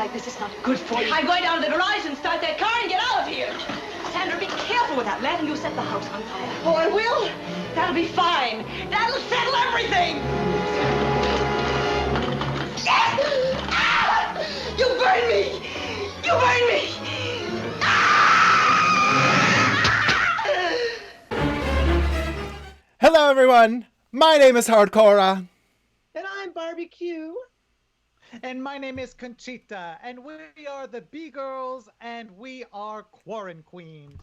like this is not good for you. I'm going down to the garage and start that car and get out of here. Sandra, be careful with that. Letting you set the house on fire. Oh, I will? That'll be fine. That'll settle everything. Ah! You burned me. You burned me. Hello, everyone. My name is Hardcora. And I'm Barbecue. And my name is Conchita, and we are the B-Girlz, and we are QuaranQueened.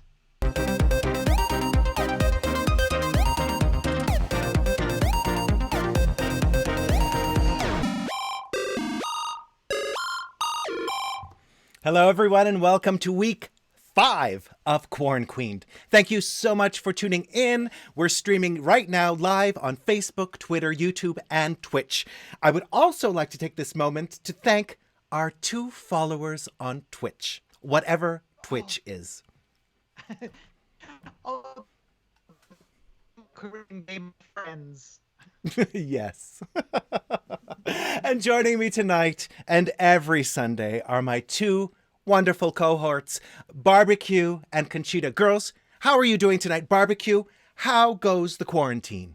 Hello, everyone, and welcome to Week 5 of QuaranQueened. Thank you so much for tuning in. We're streaming right now live on Facebook, Twitter, YouTube, and Twitch. I would also like to take this moment to thank our 2 followers on Twitch, whatever Twitch is. Oh, Korean game friends. Yes. And joining me tonight and every Sunday are my 2 wonderful cohorts, Barbecue and Conchita. Girls, how are you doing tonight? Barbecue, how goes the quarantine?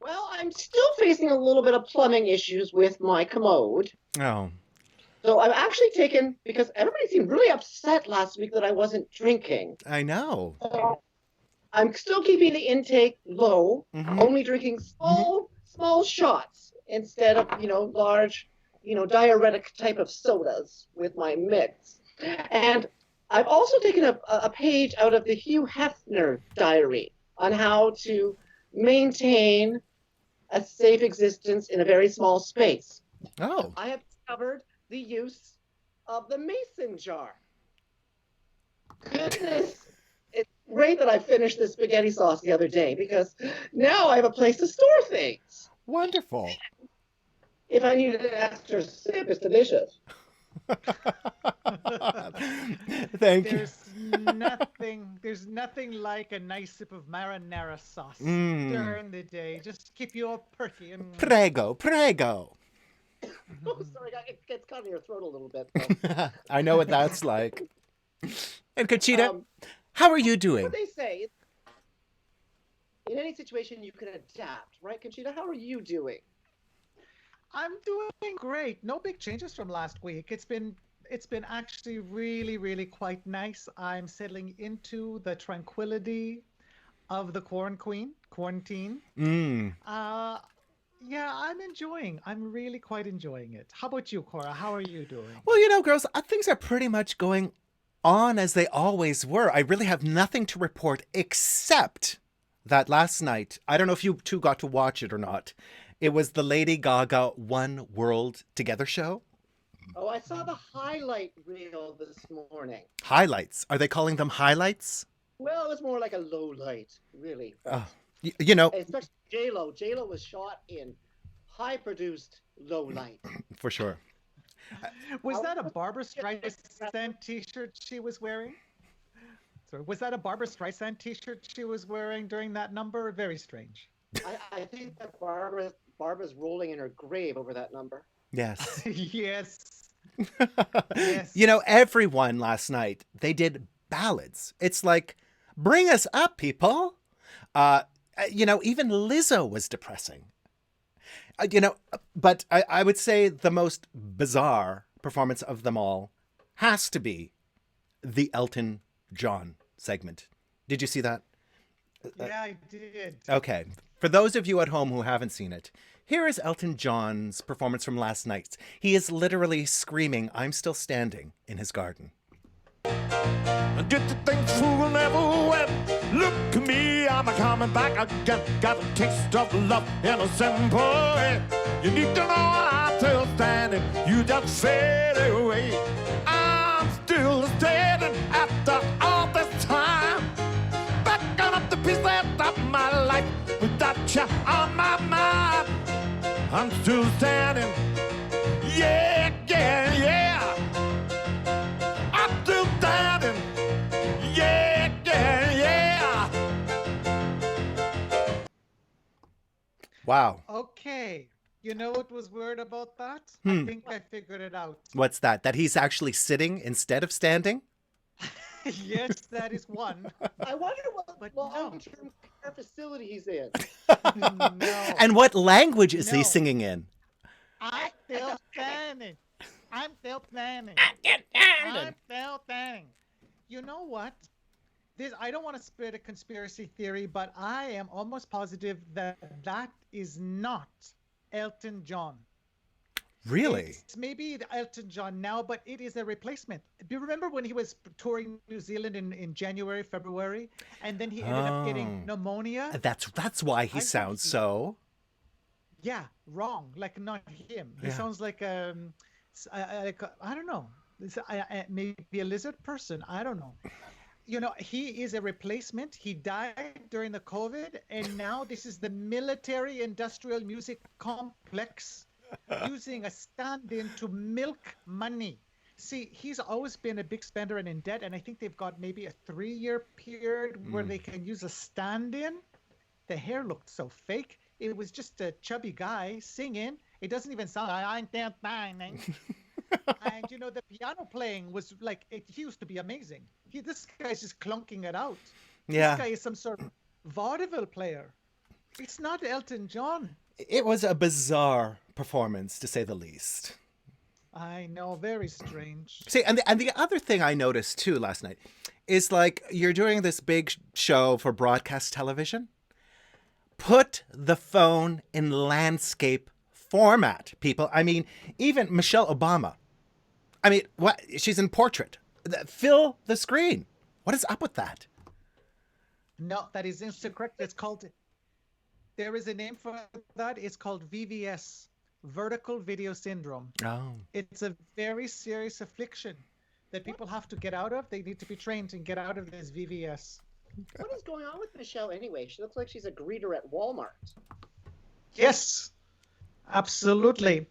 Well, I'm still facing a little bit of plumbing issues with my commode. Oh. So I've actually taken, because everybody seemed really upset last week that I wasn't drinking. I know. I'm still keeping the intake low, only drinking small shots instead of, large, diuretic type of sodas with my mix. And I've also taken a page out of the Hugh Hefner diary on how to maintain a safe existence in a very small space. Oh. I have discovered the use of the mason jar. Goodness, it's great that I finished the spaghetti sauce the other day because now I have a place to store things. Wonderful. If I need an extra sip, it's delicious. Thank you. There's nothing like a nice sip of marinara sauce during the day. Just keep you all perky. Prego. Oh, sorry, it gets caught in your throat a little bit. So. I know what that's like. And Conchita, how are you doing? What they say, in any situation you can adapt, right, Conchita? How are you doing? I'm doing great. No big changes from last week. It's been actually really, really quite nice. I'm settling into the tranquility of the quarantine. Yeah, I'm really quite enjoying it. How about you, Cora? How are you doing? Well, girls, things are pretty much going on as they always were. I really have nothing to report except that last night, I don't know if you 2 got to watch it or not, it was the Lady Gaga One World Together show. Oh, I saw the highlight reel this morning. Highlights? Are they calling them highlights? Well, it was more like a low light, really. Especially J-Lo. J-Lo was shot in high-produced low light. For sure. Was that a Barbara Streisand t-shirt she was wearing? Sorry, was that a Barbara Streisand t-shirt she was wearing during that number? Very strange. I think that Barbara's rolling in her grave over that number. Yes. Yes. Yes. Everyone last night, they did ballads. It's like, bring us up, people. Even Lizzo was depressing. But I would say the most bizarre performance of them all has to be the Elton John segment. Did you see that? Yeah, I did. Okay. For those of you at home who haven't seen it, here is Elton John's performance from last night. He is literally screaming, "I'm still standing," in his garden. Did you think fool never went? Look at me, I'm coming back again. Got a taste of love in a simple way. You need to know I'm still standing. You just fade away. I'm still standing after all this time. Backing up the pieces of my life without you on my mind. I'm still standing. Yeah, yeah, yeah. I'm still standing. Yeah, yeah, yeah. Wow. Okay. You know what was weird about that? Hmm. I think I figured it out. What's that? That he's actually sitting instead of standing? Yes, that is one. I wonder what But no. long-term care facility he's in. No. And what language is he No. singing in? I'm still standing. I'm still standing. I'm still standing. You know what? I don't want to spread a conspiracy theory, but I am almost positive that that is not Elton John. Really? It's maybe the Elton John now, but it is a replacement. Do you remember when he was touring New Zealand in January, February, and then he ended up getting pneumonia? That's why he sounds so. Yeah, wrong. Like not him. He Yeah. sounds like I don't know. Maybe a lizard person. I don't know. You know, he is a replacement. He died during the COVID, and now this is the military industrial music complex using a stand-in to milk money. See, he's always been a big spender and in debt, and I think they've got maybe a 3-year period where they can use a stand-in. The hair looked so fake. It was just a chubby guy singing. It doesn't even sound like I'm still standing. And you know, the piano playing was like he used to be amazing. This guy's just clunking it out. Yeah. This guy is some sort of vaudeville player. It's not Elton John. It was a bizarre performance, to say the least. I know, very strange. See, and the other thing I noticed too last night is like you're doing this big show for broadcast television. Put the phone in landscape format, people. I mean, even Michelle Obama. I mean, what? She's in portrait. Fill the screen. What is up with that? No, that is incorrect. It's called. There is a name for that. It's called VVS, vertical video syndrome. Oh. It's a very serious affliction that people have to get out of. They need to be trained and get out of this VVS. What is going on with Michelle anyway? She looks like she's a greeter at Walmart. Yes, absolutely.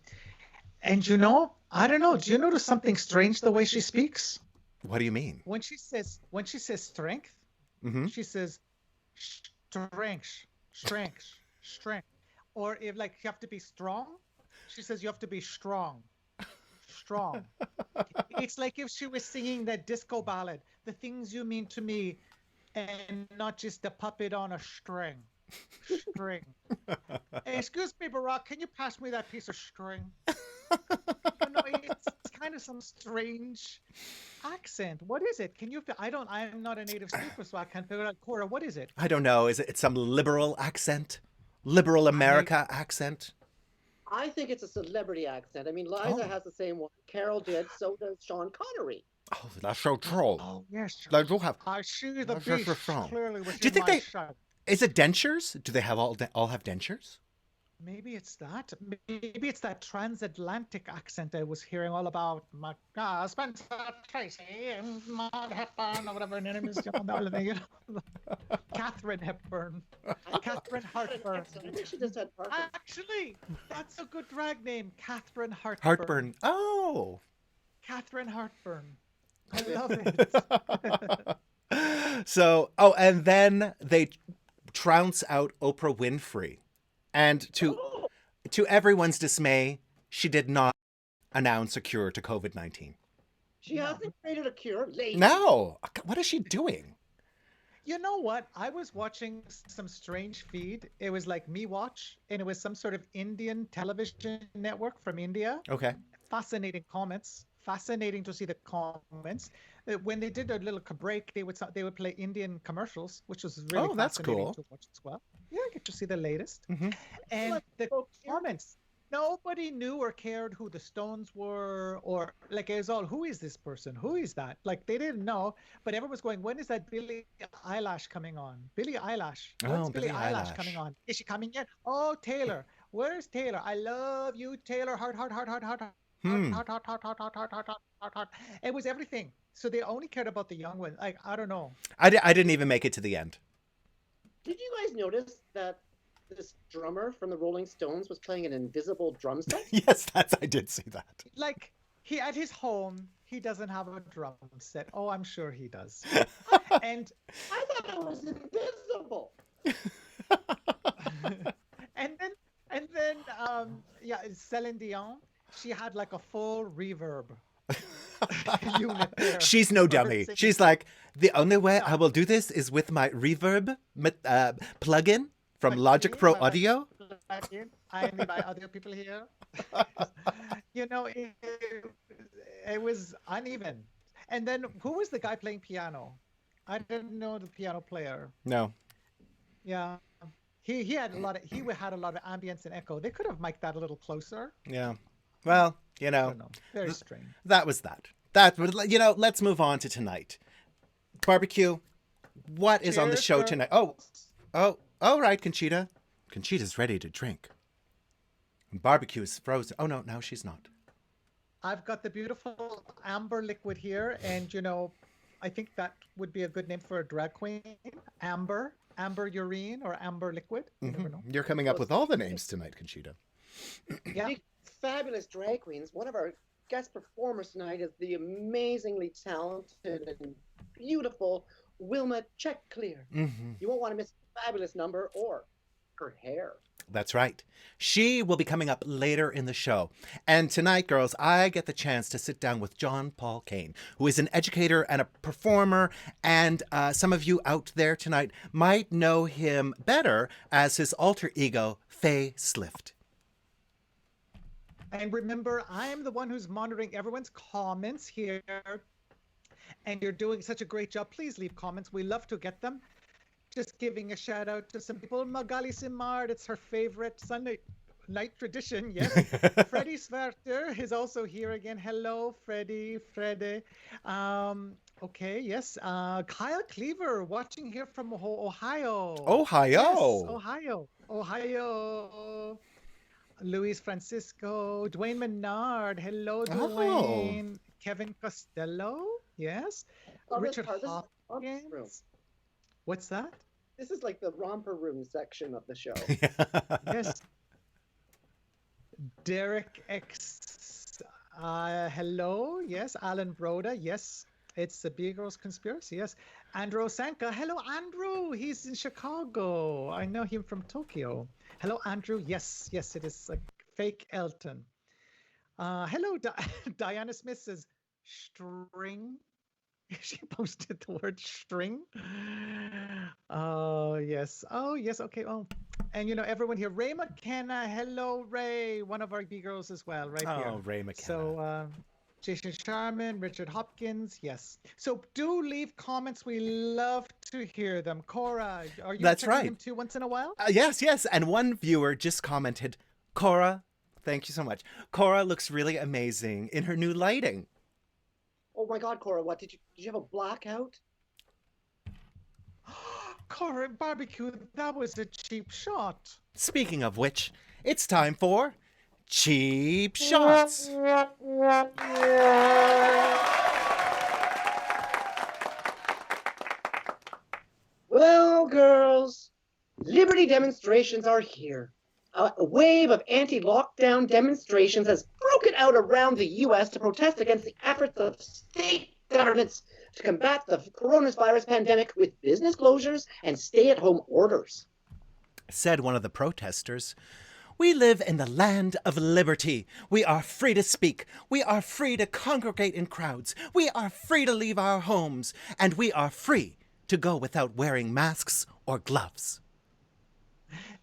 And you know, I don't know. Do you notice something strange the way she speaks? What do you mean? When she says strength, Mm-hmm. she says strength. Or if like you have to be strong, she says you have to be strong. It's like if she was singing that disco ballad, The Things You Mean to Me, and not just a puppet on a string. Hey, excuse me, Barack, can you pass me that piece of string? You know, it's kind of some strange accent. What is it? Can you? I'm not a native speaker, so I can't figure out. Cora, what is it? I don't know. Is it some liberal accent? Liberal America accent? I think it's a celebrity accent. I mean, Liza has the same one. Carol did. So does Sean Connery. Oh, that's so true. Oh yes, They do have. I see the That's just beast a song. clearly within Do you think my they? sight. Is it dentures? Do they have all have dentures? Maybe it's that. Maybe it's that transatlantic accent I was hearing all about. Spencer Tracy and Maud Hepburn or whatever her name is. Catherine Hepburn. Catherine Hartburn. I think she just had Parker. Actually, that's a good drag name. Catherine Hartburn. Heartburn. Oh. Catherine Hartburn. I love it. So, and then they trounce out Oprah Winfrey. And to everyone's dismay, she did not announce a cure to COVID-19. She hasn't created a cure. Late. No. What is she doing? You know what? I was watching some strange feed. It was like Me Watch, and it was some sort of Indian television network from India. Okay. Fascinating comments. Fascinating to see the comments. When they did a little break, they would play Indian commercials, which was really that's fascinating cool. to watch as well. Yeah, I get to see the latest. Mm-hmm. And the comments, nobody knew or cared who the Stones were, or like it was all, who is this person? Who is that? Like they didn't know, but everyone was going, when is that Billie Eilish coming on? Billie Eilish. When's Billie Eilish coming on? Is she coming yet? Oh, Taylor. Where's Taylor? I love you, Taylor. Heart. Heart. It was everything. So they only cared about the young one. Like, I don't know. I didn't even make it to the end. Did you guys notice that this drummer from the Rolling Stones was playing an invisible drum set? Yes, I did see that. Like, he at his home, he doesn't have a drum set. Oh, I'm sure he does. And I thought it was invisible. and then yeah, Celine Dion. She had like a full reverb unit there. She's no for her dummy. singing. She's like, the only way I No. will do this is with my reverb plugin from But Logic me, Pro my Audio. plugin, I need by other people here. You know, it was uneven. And then who was the guy playing piano? I didn't know the piano player. No. Yeah. He had a lot of ambience and echo. They could have mic'd that a little closer. Yeah. Well, you I know, don't know. Very strange. that was that. That, you know, let's move on to tonight. Barbecue, what is on the Cheers, show girl. tonight? Oh, right, Conchita. Conchita's ready to drink. Barbecue is frozen. Oh, no, she's not. I've got the beautiful amber liquid here, and you know, I think that would be a good name for a drag queen. Amber urine or amber liquid. You never know. You're coming up with all the names tonight, Conchita. Yeah. Fabulous drag queens. One of our guest performers tonight is the amazingly talented and beautiful Wilma Checkclear. You won't want to miss a fabulous number or her hair. That's right. She will be coming up later in the show. And tonight, girls, I get the chance to sit down with John Paul Kane, who is an educator and a performer. And some of you out there tonight might know him better as his alter ego, Faye Slift. And remember, I am the one who's monitoring everyone's comments here. And you're doing such a great job. Please leave comments. We love to get them. Just giving a shout out to some people. Magali Simard, it's her favorite Sunday night tradition. Yes. Freddie Swerter is also here again. Hello, Freddie. Okay, yes. Kyle Cleaver watching here from Ohio. Ohio. Yes, Ohio. Luis Francisco, Dwayne Menard. Hello, Dwayne. Kevin Costello. Yes. Oh, this Richard part, this is romper room. Hopkins. What's that? This is like the romper room section of the show. Yes. Derek X. Hello. Yes. Alan Broda. Yes. It's the B-Girlz Conspiracy. Yes. Andrew Sanka. Hello, Andrew. He's in Chicago. I know him from Tokyo. Hello, Andrew. Yes. It is a fake Elton. Hello, Diana Smith says, string. She posted the word string. Oh, yes. Okay. Oh, and you know, everyone here. Ray McKenna. Hello, Ray. One of our B-Girls as well, right here. Oh, Ray McKenna. So, Jason Sharman, Richard Hopkins. Yes. So do leave comments. We love to hear them. Cora, are you That's checking right. them too once in a while? Yes. And one viewer just commented, Cora, thank you so much. Cora looks really amazing in her new lighting. Oh my God, Cora, what did you have a blackout? Cora, barbecue, that was a cheap shot. Speaking of which, it's time for Cheap Shots. Well, girls, Liberty demonstrations are here. A wave of anti-lockdown demonstrations has broken out around the U.S. to protest against the efforts of state governments to combat the coronavirus pandemic with business closures and stay-at-home orders. Said one of the protesters, "We live in the land of liberty. We are free to speak. We are free to congregate in crowds. We are free to leave our homes. And we are free to go without wearing masks or gloves."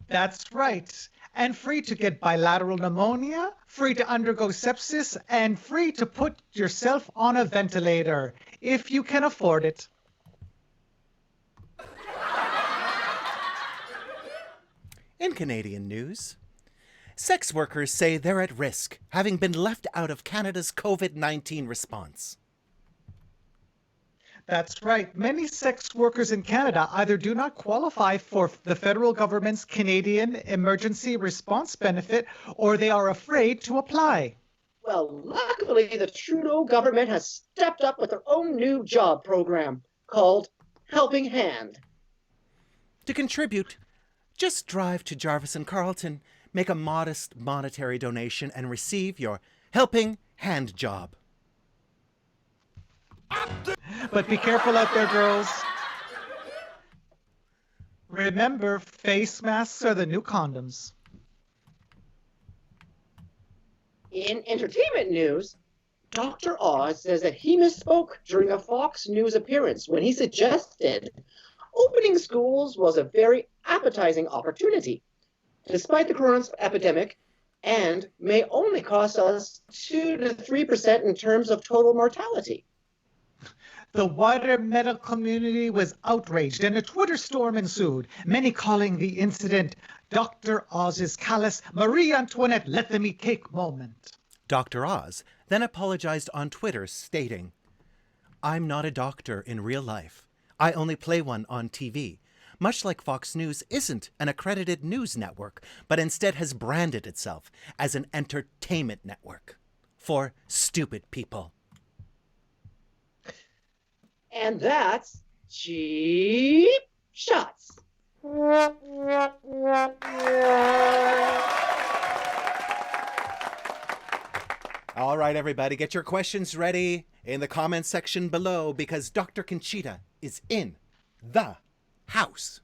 That's right. And free to get bilateral pneumonia, free to undergo sepsis, and free to put yourself on a ventilator if you can afford it. In Canadian news, sex workers say they're at risk, having been left out of Canada's COVID-19 response. That's right. Many sex workers in Canada either do not qualify for the federal government's Canadian Emergency Response Benefit, or they are afraid to apply. Well, luckily, the Trudeau government has stepped up with their own new job program called Helping Hand. To contribute, just drive to Jarvis and Carleton, make a modest monetary donation, and receive your Helping Hand job. But be careful out there, girls. Remember, face masks are the new condoms. In entertainment news, Dr. Oz says that he misspoke during a Fox News appearance when he suggested opening schools was a very appetizing opportunity, despite the corona epidemic, and may only cost us 2 to 3% in terms of total mortality. The wider medical community was outraged and a Twitter storm ensued, many calling the incident Dr. Oz's callous Marie Antoinette let them eat cake moment. Dr. Oz then apologized on Twitter, stating, "I'm not a doctor in real life. I only play one on TV. Much like Fox News isn't an accredited news network, but instead has branded itself as an entertainment network for stupid people." And that's Cheap Shots. All right, everybody, get your questions ready in the comments section below because Dr. Conchita is in the house.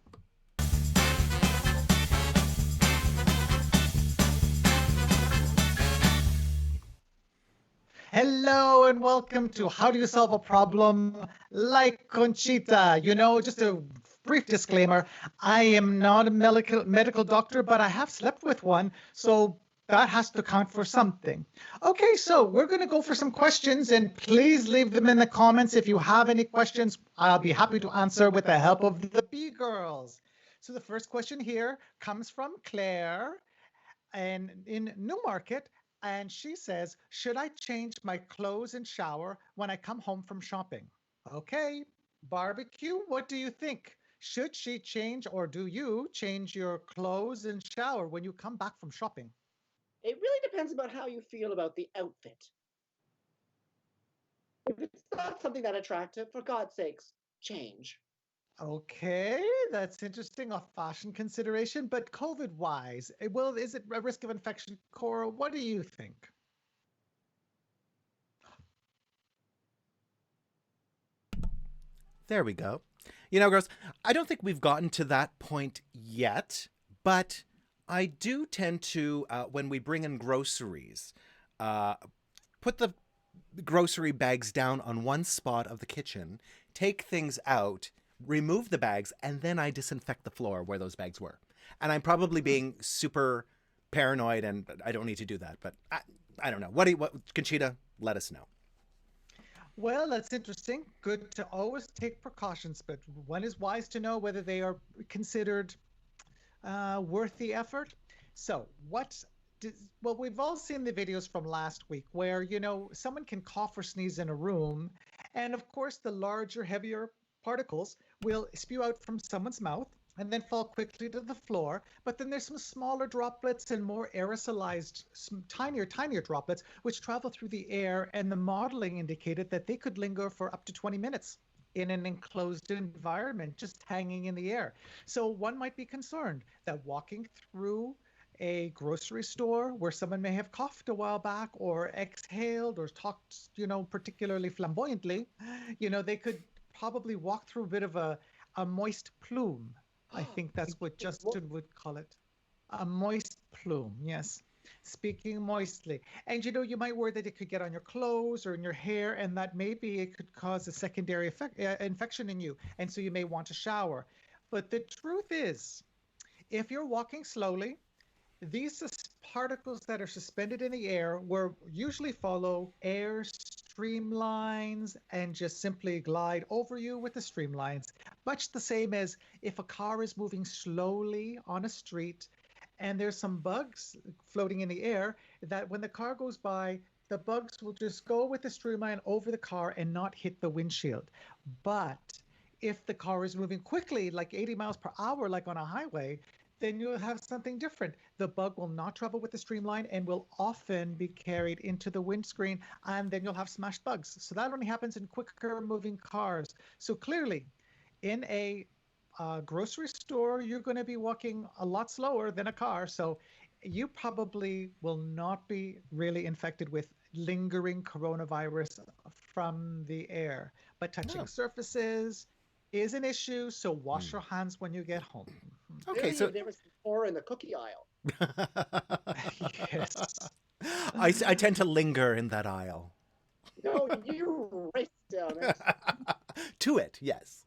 Hello and welcome to How Do You Solve a Problem Like Conchita. You know, just a brief disclaimer, I am not a medical doctor, but I have slept with one, so that has to count for something. Okay, so we're going to go for some questions, and please leave them in the comments. If you have any questions, I'll be happy to answer with the help of the B-Girls. So the first question here comes from Claire and in Newmarket. And she says, should I change my clothes and shower when I come home from shopping? Okay, Barbecue, what do you think? Should she change or do you change your clothes and shower when you come back from shopping? It really depends about how you feel about the outfit. If it's not something that attractive, for God's sakes, change. Okay, that's interesting, a fashion consideration, but COVID-wise, well, is it a risk of infection? Cora, what do you think? There we go. You know, girls, I don't think we've gotten to that point yet, but I do tend to, when we bring in groceries, put the grocery bags down on one spot of the kitchen, take things out, remove the bags, and then I disinfect the floor where those bags were. And I'm probably being super paranoid, and I don't need to do that. But I don't know. What Conchita, let us know. Well, that's interesting. Good to always take precautions, but one is wise to know whether they are considered worth the effort. So well, we've all seen the videos from last week where, you know, someone can cough or sneeze in a room. And of course, the larger, heavier particles will spew out from someone's mouth and then fall quickly to the floor. But then there's some smaller droplets and more aerosolized, some tinier droplets, which travel through the air. And the modeling indicated that they could linger for up to 20 minutes in an enclosed environment, just hanging in the air. So one might be concerned that walking through a grocery store where someone may have coughed a while back or exhaled or talked, you know, particularly flamboyantly, you know, they could probably walk through a bit of a moist plume. I think that's what Justin would call it. A moist plume, yes. Speaking moistly. And, you know, you might worry that it could get on your clothes or in your hair, and that maybe it could cause a secondary infection in you. And so you may want to shower. But the truth is, if you're walking slowly, these particles that are suspended in the air will usually follow air streamlines and just simply glide over you with the streamlines, much the same as if a car is moving slowly on a street and there's some bugs floating in the air, that when the car goes by, the bugs will just go with the streamline over the car and not hit the windshield. But if the car is moving quickly, like 80 miles per hour, like on a highway, then you'll have something different. The bug will not travel with the streamline and will often be carried into the windscreen, and then you'll have smashed bugs. So that only happens in quicker moving cars. So clearly, in a grocery store, you're going to be walking a lot slower than a car. So you probably will not be really infected with lingering coronavirus from the air. But touching surfaces is an issue, so wash your hands when you get home. Okay, so there was more in the cookie aisle. Yes. I tend to linger in that aisle. No, you race down it. To it, yes.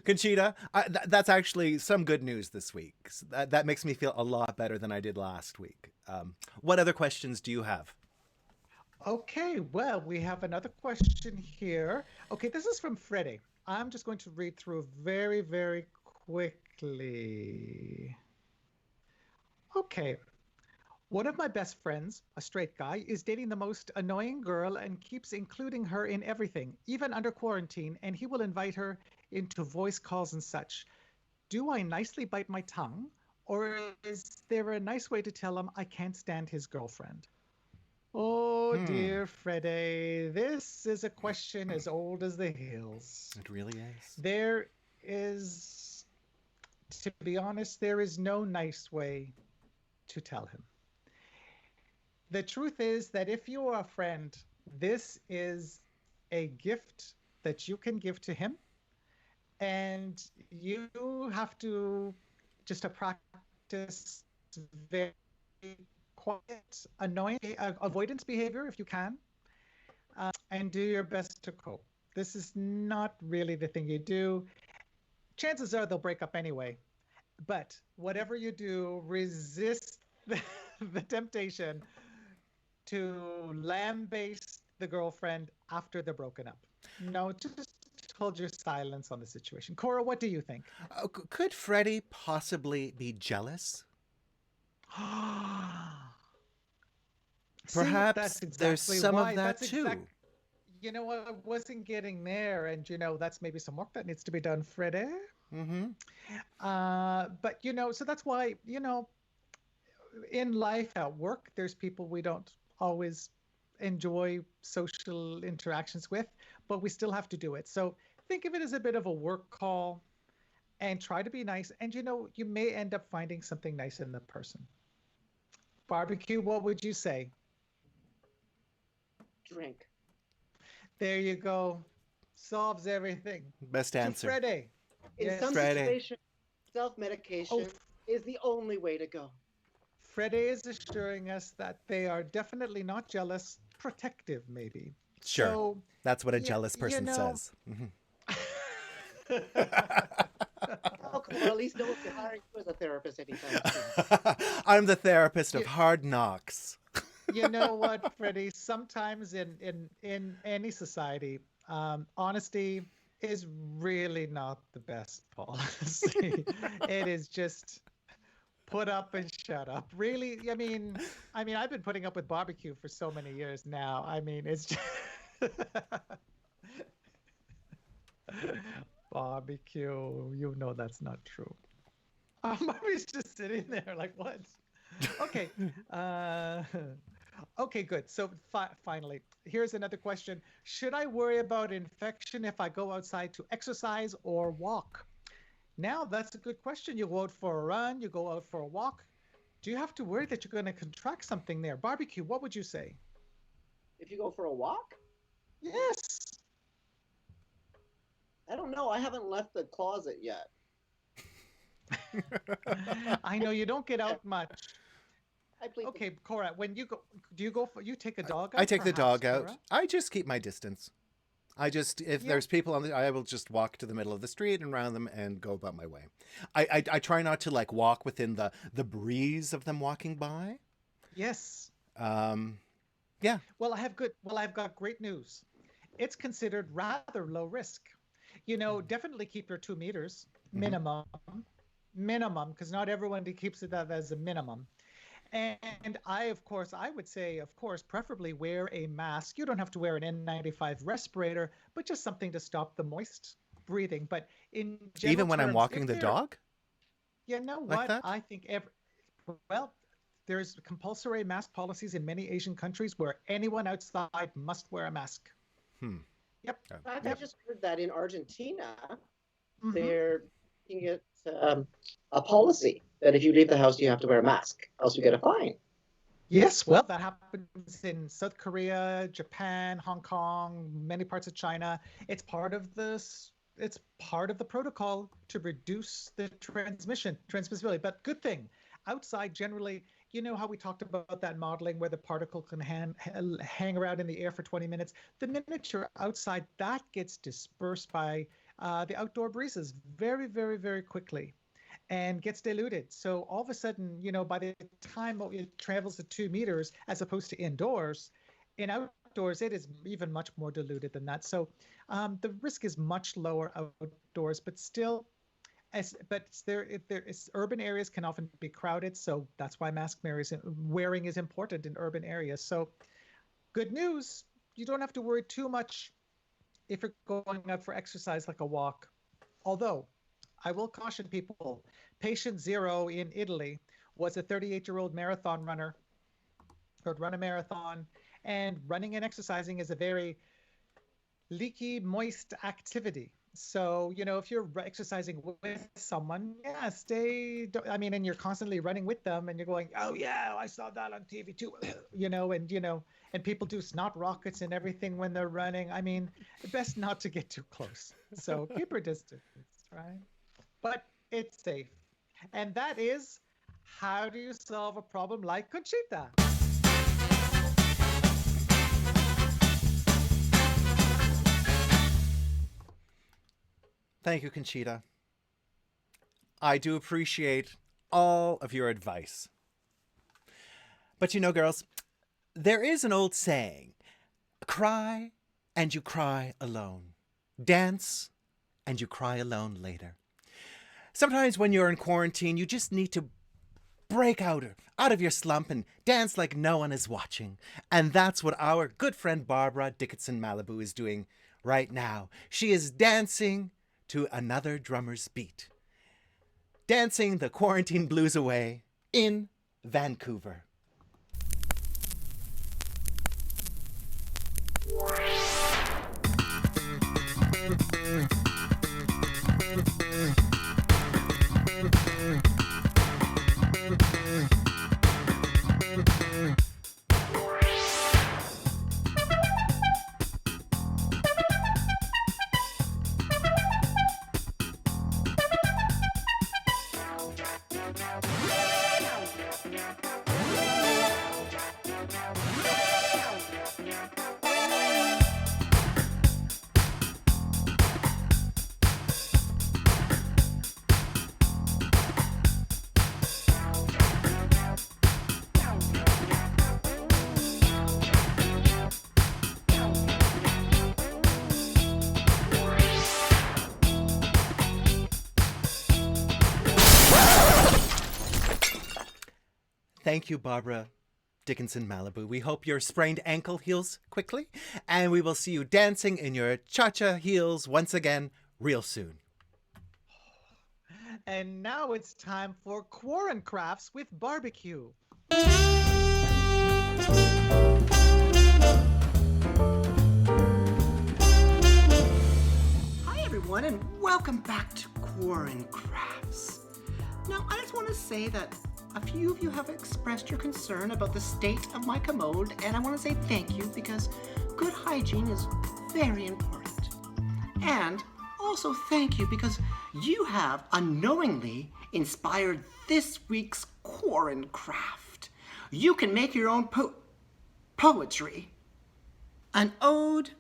Conchita, that's actually some good news this week. That makes me feel a lot better than I did last week. What other questions do you have? Okay, well, we have another question here. Okay, this is from Freddie. I'm just going to read through very, very quickly. Okay. One of my best friends, a straight guy, is dating the most annoying girl and keeps including her in everything, even under quarantine, and he will invite her into voice calls and such. Do I nicely bite my tongue, or is there a nice way to tell him I can't stand his girlfriend? Oh, dear Freddie, this is a question as old as the hills. It really is. There is, to be honest, there is no nice way to tell him. The truth is that if you are a friend, this is a gift that you can give to him. And you have to just practice very quiet, annoying, avoidance behavior if you can, and do your best to cope. This is not really the thing you do. Chances are they'll break up anyway. But whatever you do, resist the temptation to lambaste the girlfriend after they're broken up. No, just hold your silence on the situation. Cora, what do you think? Could Freddie possibly be jealous? Perhaps there's some of that too. You know, I wasn't getting there, and that's maybe some work that needs to be done, Freddie. Mm-hmm. But so that's why in life, at work, there's people we don't always enjoy social interactions with, but we still have to do it. So think of it as a bit of a work call and try to be nice. And you may end up finding something nice in the person. Barbecue, what would you say? Drink. There you go. Solves everything. Best answer. Freddie. In some situations, self-medication is the only way to go. Freddie is assuring us that they are definitely not jealous, protective maybe. Sure. So, that's what a jealous person says. Oh, come on, at least don't be hiring you as a therapist anytime soon. I'm the therapist of hard knocks. You know what, Freddie? Sometimes in any society, honesty is really not the best policy. It is just put up and shut up. Really, I mean, I've been putting up with barbecue for so many years now. I mean, it's just barbecue. That's not true. Barbie's just sitting there like, what? Okay. Okay, good. So finally, here's another question. Should I worry about infection if I go outside to exercise or walk? Now, that's a good question. You go out for a run, you go out for a walk. Do you have to worry that you're going to contract something there? Barbecue, what would you say? If you go for a walk? Yes. I don't know. I haven't left the closet yet. I know you don't get out much. Okay, Cora, when you go, you take a dog out? I take the dog out. Cora? I just keep my distance. If there's people I will just walk to the middle of the street and around them and go about my way. I try not to walk within the breeze of them walking by. Yes. Yeah. Well, I've got great news. It's considered rather low risk. Definitely keep your 2 meters minimum, because not everyone keeps it as a minimum. And I would say, preferably wear a mask. You don't have to wear an N95 respirator, but just something to stop the moist breathing. But in general even when I'm walking the dog? You know like what? That? I think there's compulsory mask policies in many Asian countries where anyone outside must wear a mask. Yep. I just heard that in Argentina, Mm-hmm. they're making it a policy that if you leave the house, you have to wear a mask, else you get a fine. Yes, well, that happens in South Korea, Japan, Hong Kong, many parts of China. It's part of this. It's part of the protocol to reduce the transmissibility. But good thing, outside generally, you know how we talked about that modeling where the particle can hang around in the air for 20 minutes? The minute you're outside, that gets dispersed by the outdoor breezes very, very, very quickly and gets diluted. So all of a sudden, by the time it travels to 2 meters, as opposed to indoors, in outdoors, it is even much more diluted than that. So the risk is much lower outdoors, but still, urban areas can often be crowded, so that's why mask wearing is important in urban areas. So good news, you don't have to worry too much if you're going out for exercise like a walk. Although, I will caution people, patient zero in Italy was a 38-year-old marathon runner who had run a marathon, and running and exercising is a very leaky, moist activity. So, if you're exercising with someone, and you're constantly running with them and you're going, oh yeah, I saw that on TV too, and people do snot rockets and everything when they're running. I mean, best not to get too close. So keep your distance, right? But it's safe. And that is, how do you solve a problem like Conchita? Thank you, Conchita. I do appreciate all of your advice. But girls, there is an old saying, cry and you cry alone. Dance and you cry alone later. Sometimes when you're in quarantine, you just need to break out of your slump and dance like no one is watching. And that's what our good friend Barbara Dickinson Malibu is doing right now. She is dancing to another drummer's beat. Dancing the quarantine blues away in Vancouver. Thank you, Barbara Dickinson Malibu. We hope your sprained ankle heals quickly, and we will see you dancing in your cha-cha heels once again real soon. And now it's time for QuaranCrafts with barbecue. Hi everyone, and welcome back to QuaranCrafts. Now, I just want to say that a few of you have expressed your concern about the state of my commode, and I want to say thank you because good hygiene is very important. And also thank you because you have unknowingly inspired this week's QuaranCraft. You can make your own poetry. An ode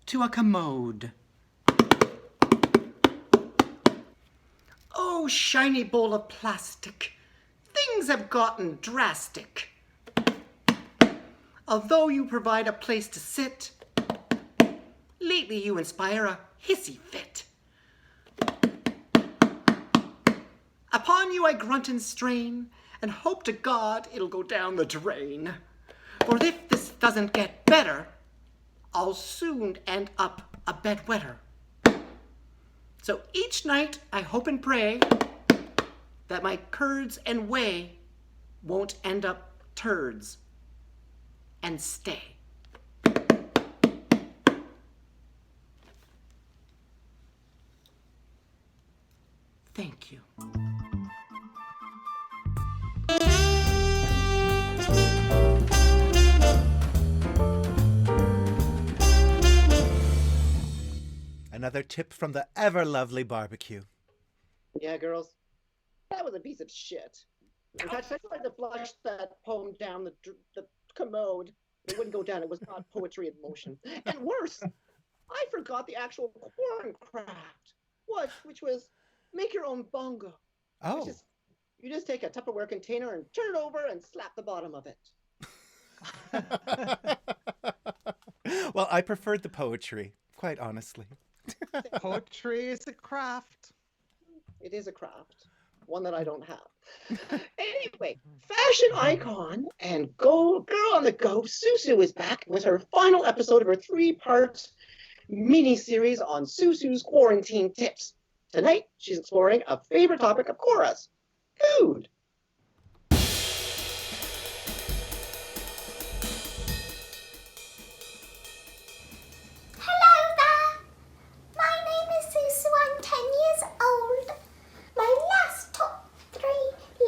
to a commode. Oh, shiny bowl of plastic. Things have gotten drastic. Although you provide a place to sit, lately you inspire a hissy fit. Upon you I grunt and strain, and hope to God it'll go down the drain. For if this doesn't get better, I'll soon end up a bedwetter. So each night I hope and pray that my curds and whey won't end up turds and stay. Thank you. Another tip from the ever lovely barbecue. Yeah, girls, that was a piece of shit. In fact, I tried to flush that poem down the commode. It wouldn't go down. It was not poetry in motion. And worse, I forgot the actual corn craft, which was make your own bongo. Oh. You just take a Tupperware container and turn it over and slap the bottom of it. Well, I preferred the poetry, quite honestly. Poetry is a craft. It is a craft, one that I don't have. Anyway, fashion icon and girl on the go, Susu is back with her final episode of her 3-part mini-series on Susu's quarantine tips. Tonight, she's exploring a favorite topic of Cora's, food. Hello there! My name is Susu. I'm 10 years old. My last top 3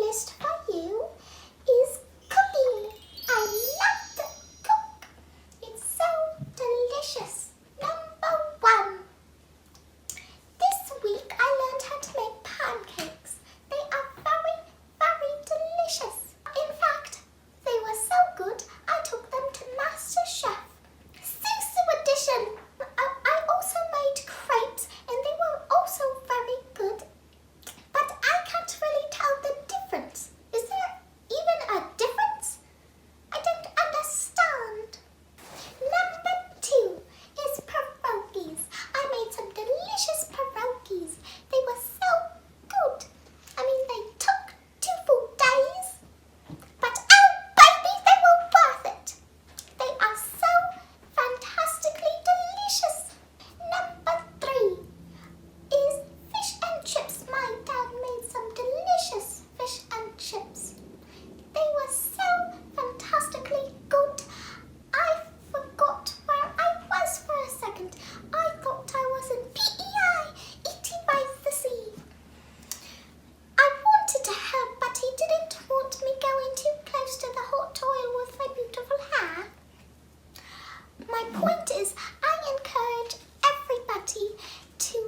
list for you is cooking. I love to cook. It's so delicious. Number 1. This week I learned how to make pancakes. They are very, very delicious. In fact, they were so good I took them to MasterChef. Susu edition! I also made crepes and they were also very good. But I can't really tell the difference. Is there even a difference? I don't understand. Number 2 is pierogies. I made some delicious pierogies. They were so good. I mean, they took 2 full days. But oh baby, they were worth it. They are so fantastically delicious. Number 3 is fish and chips. My dad made some delicious fish and chips. They were so fantastically good. I forgot where I was for a second. I thought I was in PEI, eating by the sea. I wanted to help, but he didn't want me going too close to the hot oil with my beautiful hair. My point is, I encourage everybody to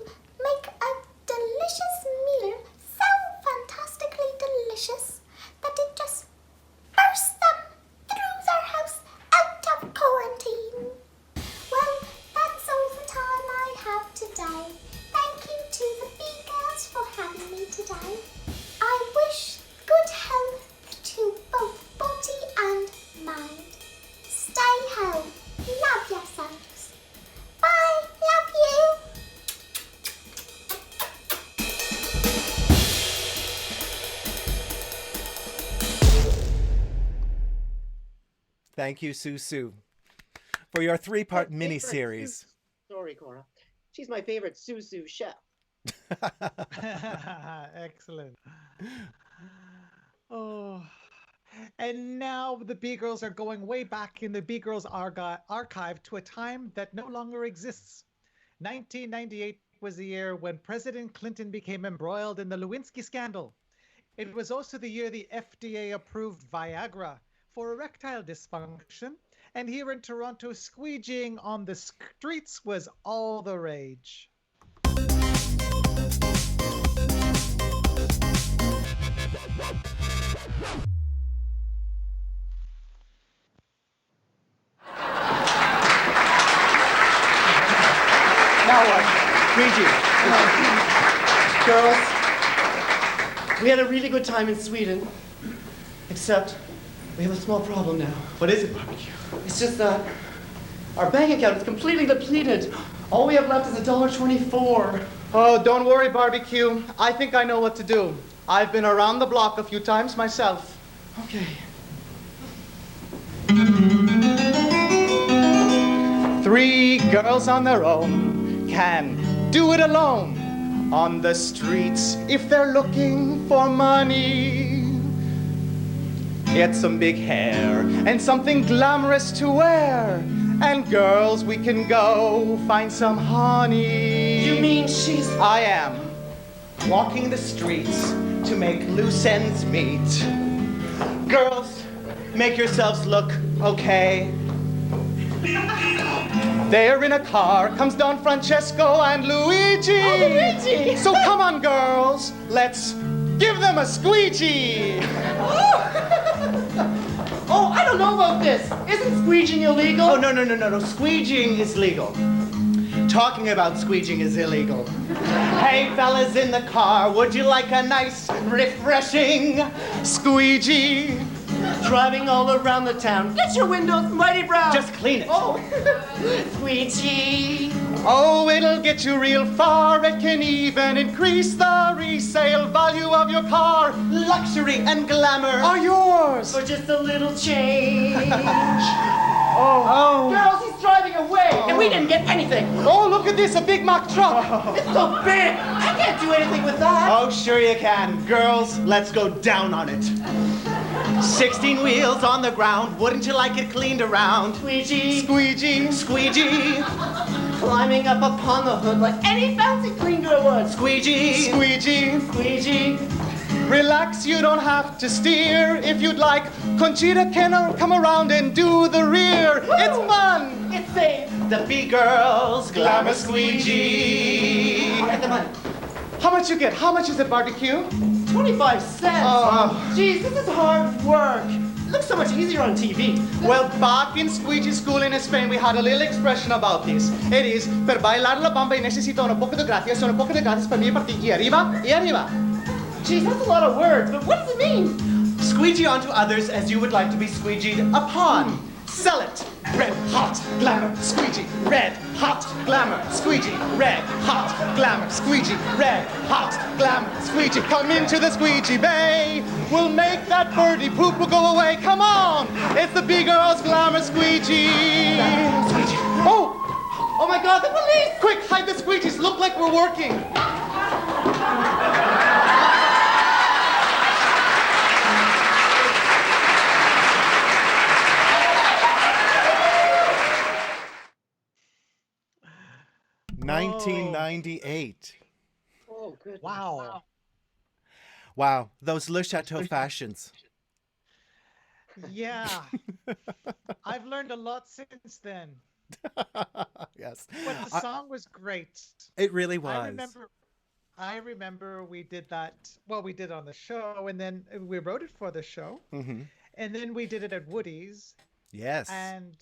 make a delicious meal, so fantastically delicious that it just bursts them through their house out of quarantine. Well, that's all the time I have today. Thank you to the B-Girlz for having me today. I wish good health to both body and mind. Stay home. Love yourselves. Bye. Love you. Thank you, Susu, for your 3-part My mini-series. favorite Sorry, Cora. She's my favorite Susu chef. Excellent. Oh. And now the B-Girlz are going way back in the B-Girlz archive to a time that no longer exists. 1998 was the year when President Clinton became embroiled in the Lewinsky scandal. It was also the year the FDA approved Viagra for erectile dysfunction, and here in Toronto, squeegeeing on the streets was all the rage. Now what? Squeegee. Girls, we had a really good time in Sweden. Except, we have a small problem now. What is it, Barbecue? It's just that our bank account is completely depleted. All we have left is $1.24. Oh, don't worry, Barbecue. I think I know what to do. I've been around the block a few times myself. Okay. 3 girls on their own can do it alone on the streets if they're looking for money. Get some big hair and something glamorous to wear. And girls, we can go find some honey. You mean she's... I am walking the streets to make loose ends meet. Girls, make yourselves look okay. There in a car comes Don Francesco and Luigi. Oh, Luigi! So come on, girls, let's Give them a squeegee! Oh, I don't know about this. Isn't squeegeeing illegal? Oh, no. Squeegeeing is legal. Talking about squeegeeing is illegal. Hey, fellas in the car, would you like a nice, refreshing squeegee? Driving all around the town. Get your windows mighty brown. Just clean it. Oh, squeegee. Oh, it'll get you real far. It can even increase the resale value of your car. Luxury and glamour are yours. For just a little change. Oh. Girls, he's driving away, and we didn't get anything. Oh, look at this, a Big Mac truck. It's so big. I can't do anything with that. Oh, sure you can. Girls, let's go down on it. 16 wheels on the ground. Wouldn't you like it cleaned around? Squeegee. Squeegee. Squeegee. Climbing up upon the hood like any fancy clean girl would. Squeegee. Squeegee. Squeegee. Relax, you don't have to steer. If you'd like, Conchita can come around and do the rear. Woo! It's fun. It's safe. The B-Girlz Glamour Squeegee. I'll get the money. How much you get? How much is it, barbecue? 25 cents. Oh. Geez, this is hard work. It looks so much easier on TV. Well, back in squeegee school in Spain, we had a little expression about this. It is, per bailar la bamba y necesito un poco de gracia, son un poco de gracias para mí, para ti, y arriba, y arriba. Geez, that's a lot of words, but what does it mean? Squeegee onto others as you would like to be squeegeed upon. Sell it. Red hot glamour squeegee. Red hot glamour squeegee. Red hot glamour squeegee. Red hot glamour squeegee. Come into the squeegee bay. We'll make that birdie poop will go away. Come on. It's the B-Girlz Glamour Squeegee. Squeegee. Oh. Oh my God, the police. Quick, hide the squeegees. Look like we're working. 1998. Oh, good. Wow, those Le Chateau fashions. Yeah. I've learned a lot since then. Yes. But the song was great. It really was. I remember we did that. Well, we did on the show, and then we wrote it for the show. Mm-hmm. And then we did it at Woody's. Yes. And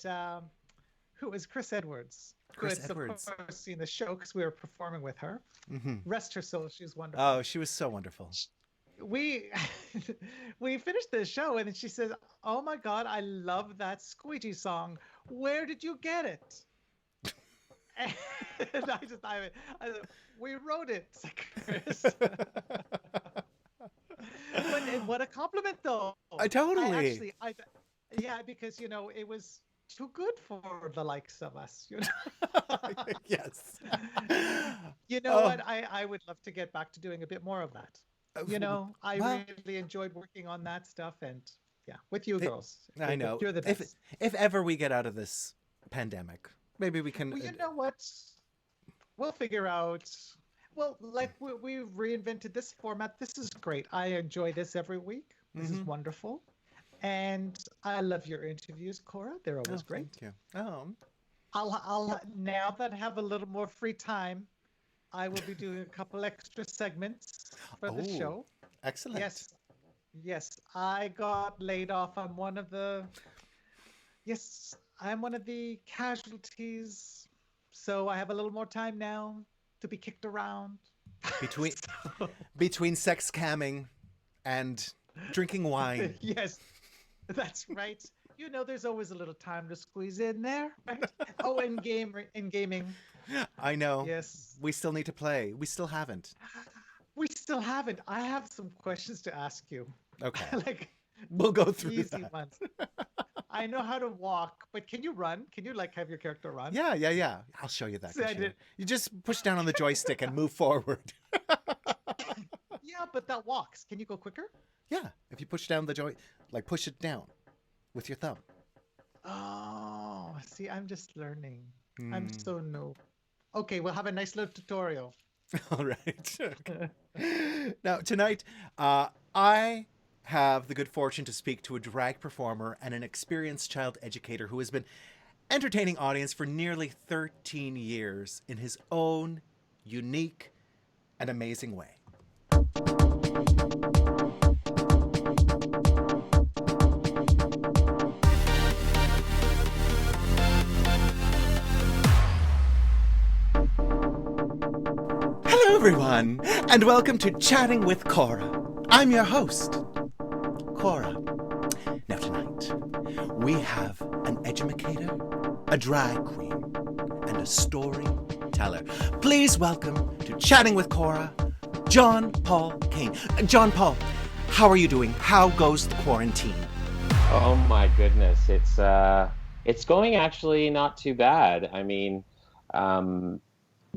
who was Chris Edwards? Chris Who had, Edwards. of course, seen the show because we were performing with her. Mm-hmm. Rest her soul. She was wonderful. Oh, she was so wonderful. We finished the show, and then she says, "Oh my God, I love that Squeegee song. Where did you get it?" And I said, "We wrote it, Chris." But what a compliment, though. Totally. Yeah, because it was too good for the likes of us. Yes. What? I would love to get back to doing a bit more of that. I really enjoyed working on that stuff, and yeah, with you girls. I know. You're the best. If ever we get out of this pandemic, maybe we can. Well, you know what? We'll figure out. Well, like we've reinvented this format. This is great. I enjoy this every week. This is wonderful. And I love your interviews, Cora. They're always great. Thank you. Oh. I'll now that I have a little more free time, I will be doing a couple extra segments for the show. Excellent. Yes. I got laid off. I'm one of the casualties. So I have a little more time now to be kicked around. Between sex camming and drinking wine. Yes, that's right. There's always a little time to squeeze in there, right? Oh, in gaming. I know. Yes. We still need to play. We still haven't. I have some questions to ask you. Okay. We'll go through easy that. ones. I know how to walk, but can you run? Can you have your character run? Yeah. I'll show you that. See, I did. You just push down on the joystick and move forward. Yeah, but that walks. Can you go quicker? Yeah. If you push down the push it down with your thumb. Oh, see, I'm just learning. I'm so new. Okay, we'll have a nice little tutorial. All right. Now, tonight, I have the good fortune to speak to a drag performer and an experienced child educator who has been entertaining audience for nearly 13 years in his own unique and amazing way. Hello, everyone, and welcome to Chatting with Cora. I'm your host, Cora. Now, tonight, we have an educator, a drag queen, and a storyteller. Please welcome to Chatting with Cora, John Paul Kane. John Paul, how are you doing? How goes the quarantine? Oh my goodness, it's going actually not too bad. I mean,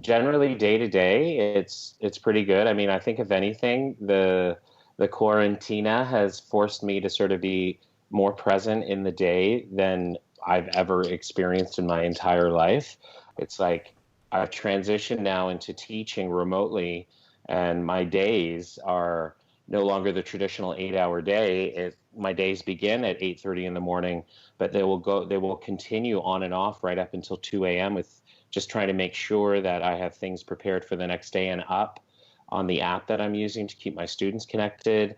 generally day to day, it's pretty good. I mean, I think if anything, the quarantina has forced me to sort of be more present in the day than I've ever experienced in my entire life. It's like I've transitioned now into teaching remotely, and my days are no longer the traditional 8-hour day. My days begin at 8:30 in the morning, but they will continue on and off right up until 2 a.m. with just trying to make sure that I have things prepared for the next day and up on the app that I'm using to keep my students connected.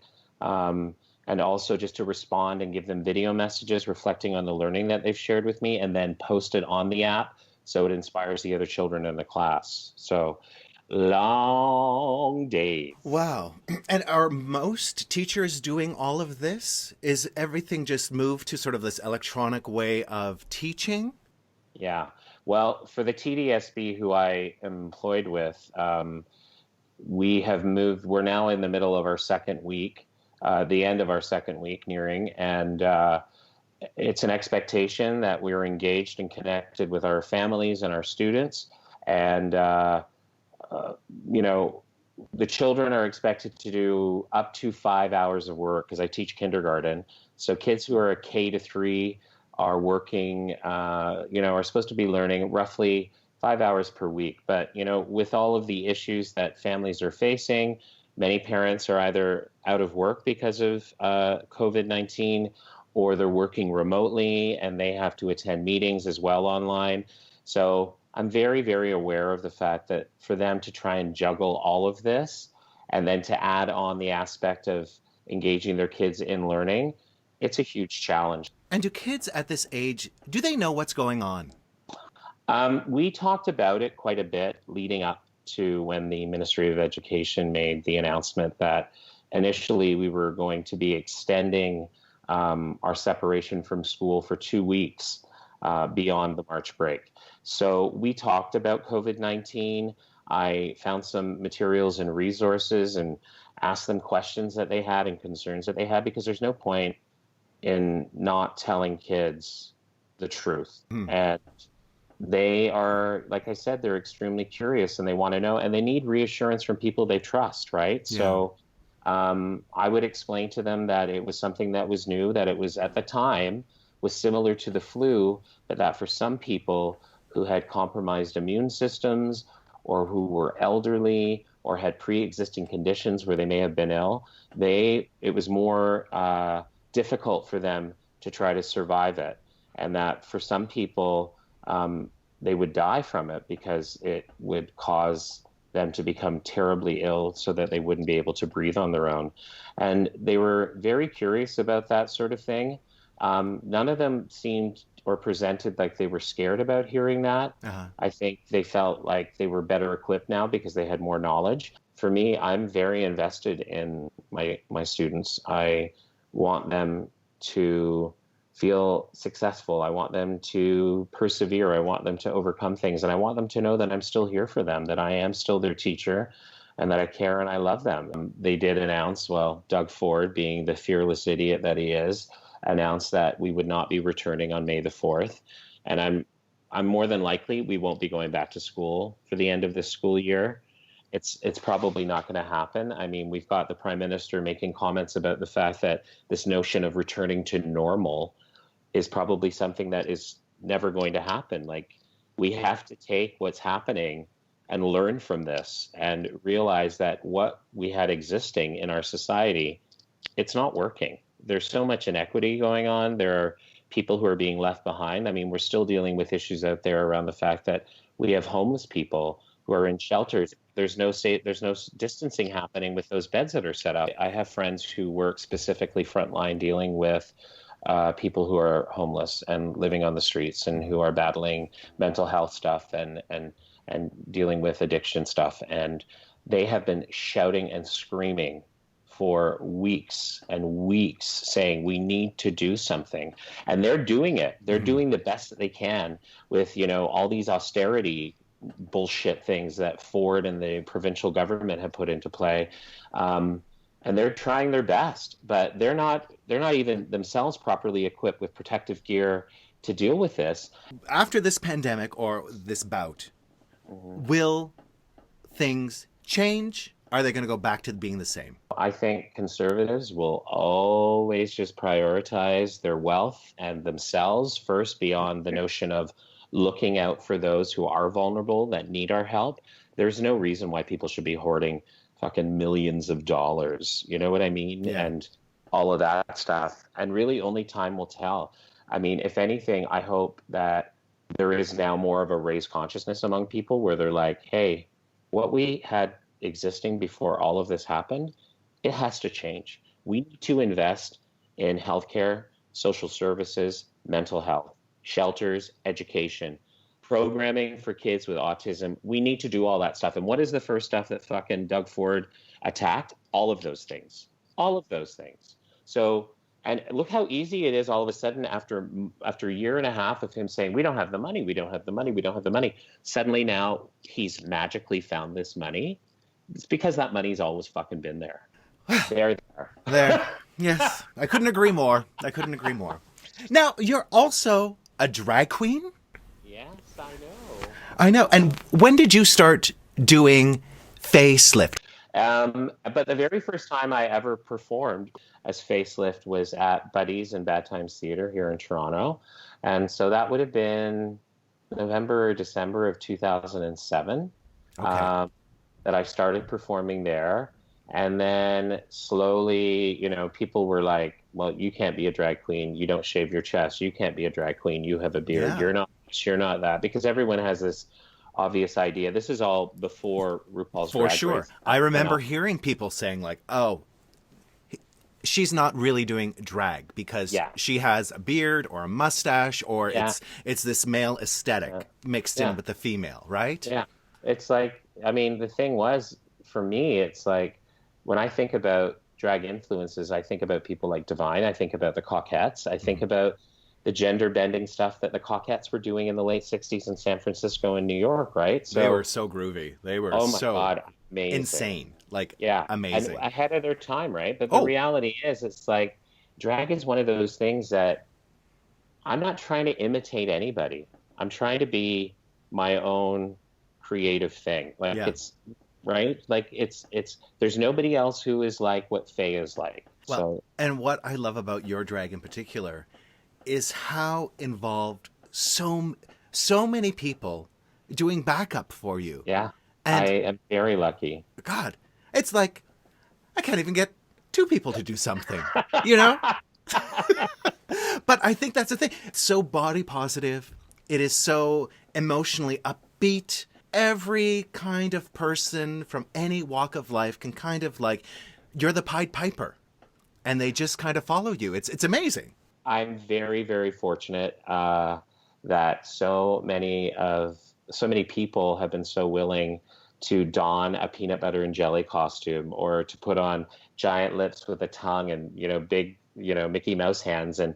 And also just to respond and give them video messages reflecting on the learning that they've shared with me, and then post it on the app so it inspires the other children in the class. So long days. Wow. And are most teachers doing all of this? Is everything just moved to sort of this electronic way of teaching? Yeah. Well, for the TDSB who I am employed with, we have moved. We're now in the middle of our second week, the end of our second week nearing, and it's an expectation that we're engaged and connected with our families and our students. And, the children are expected to do up to 5 hours of work because I teach kindergarten. So kids who are a K to 3 are working, are supposed to be learning roughly 5 hours per week. But, with all of the issues that families are facing, many parents are either out of work because of COVID-19, or they're working remotely and they have to attend meetings as well online. So I'm very, very aware of the fact that for them to try and juggle all of this and then to add on the aspect of engaging their kids in learning, it's a huge challenge. And do kids at this age, do they know what's going on? We talked about it quite a bit leading up to when the Ministry of Education made the announcement that initially we were going to be extending our separation from school for 2 weeks beyond the March break. So we talked about COVID-19. I found some materials and resources and asked them questions that they had and concerns that they had, because there's no point in not telling kids the truth. And they are, like I said, they're extremely curious and they want to know, and they need reassurance from people they trust, right? Yeah. So I would explain to them that it was something that was new, that it was at the time was similar to the flu, but that for some people who had compromised immune systems or who were elderly or had pre-existing conditions where they may have been ill, it was more difficult for them to try to survive it. And that for some people, they would die from it because it would cause them to become terribly ill so that they wouldn't be able to breathe on their own. And they were very curious about that sort of thing. None of them seemed or presented like they were scared about hearing that. I think they felt like they were better equipped now because they had more knowledge. For me, I'm very invested in my students. I want them to feel successful. I want them to persevere. I want them to overcome things. And I want them to know that I'm still here for them, that I am still their teacher, and that I care and I love them. They did announce, Doug Ford, being the fearless idiot that he is, announced that we would not be returning on May the 4th. And I'm more than likely we won't be going back to school for the end of this school year. It's probably not going to happen. I mean, we've got the Prime Minister making comments about the fact that this notion of returning to normal is probably something that is never going to happen. Like, we have to take what's happening and learn from this and realize that what we had existing in our society, it's not working. There's so much inequity going on. There are people who are being left behind. I mean, we're still dealing with issues out there around the fact that we have homeless people who are in shelters. There's no distancing happening with those beds that are set up. I have friends who work specifically frontline dealing with people who are homeless and living on the streets and who are battling mental health stuff and dealing with addiction stuff. And they have been shouting and screaming for weeks and weeks saying we need to do something. And they're doing it. They're doing the best that they can with, all these austerity bullshit things that Ford and the provincial government have put into play. And they're trying their best, but they're not even themselves properly equipped with protective gear to deal with this. After this pandemic or this bout, will things change? Are they going to go back to being the same? I think conservatives will always just prioritize their wealth and themselves first beyond the notion of looking out for those who are vulnerable that need our help. There's no reason why people should be hoarding fucking millions of dollars. You know what I mean? Yeah. And all of that stuff. And really only time will tell. I mean, if anything, I hope that there is now more of a raised consciousness among people where they're like, hey, what we had existing before all of this happened, it has to change. We need to invest in healthcare, social services, mental health, shelters, education, programming for kids with autism. We need to do all that stuff. And what is the first stuff that fucking Doug Ford attacked? All of those things. All of those things. So, and look how easy it is all of a sudden after a year and a half of him saying, we don't have the money, we don't have the money, we don't have the money. Suddenly now he's magically found this money. It's because that money's always fucking been there. There. Yes. I couldn't agree more. Now, you're also a drag queen? Yes, I know. I know. And when did you start doing facelift? But the very first time I ever performed as facelift was at Buddy's in Bad Times Theatre here in Toronto. And so that would have been November or December of 2007 that I started performing there. And then slowly, people were like, well, you can't be a drag queen. You don't shave your chest. You can't be a drag queen. You have a beard. Yeah. You're not that. Because everyone has this obvious idea. This is all before RuPaul's Drag Race. For sure. I remember hearing people saying like, oh, she's not really doing drag because she has a beard or a mustache or it's this male aesthetic mixed in with the female, right? Yeah. It's like, I mean, the thing was, for me, it's like, when I think about drag influences, I think about people like Divine. I think about the Cockettes. I think about the gender bending stuff that the Cockettes were doing in the late 60s in San Francisco and New York, right? So they were so groovy. They were God, amazing. Insane. Like, amazing. And ahead of their time, right? But the reality is, it's like, drag is one of those things that I'm not trying to imitate anybody. I'm trying to be my own creative thing. Like, it's... Right? Like it's there's nobody else who is like what Faye is like. Well, and what I love about your drag in particular is how involved so many people doing backup for you. Yeah. And I am very lucky. God, it's like I can't even get two people to do something, But I think that's the thing. It's so body positive. It is so emotionally upbeat. Every kind of person from any walk of life can kind of like, you're the Pied Piper, and they just kind of follow you. It's amazing. I'm very, very fortunate that so many people have been so willing to don a peanut butter and jelly costume or to put on giant lips with a tongue and, big, Mickey Mouse hands and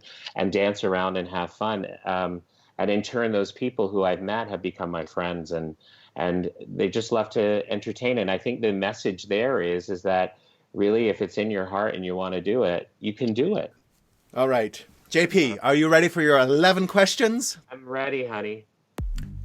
dance around and have fun. And in turn, those people who I've met have become my friends and they just love to entertain. And I think the message there is that really, if it's in your heart and you want to do it, you can do it. All right. JP, are you ready for your 11 questions? I'm ready, honey.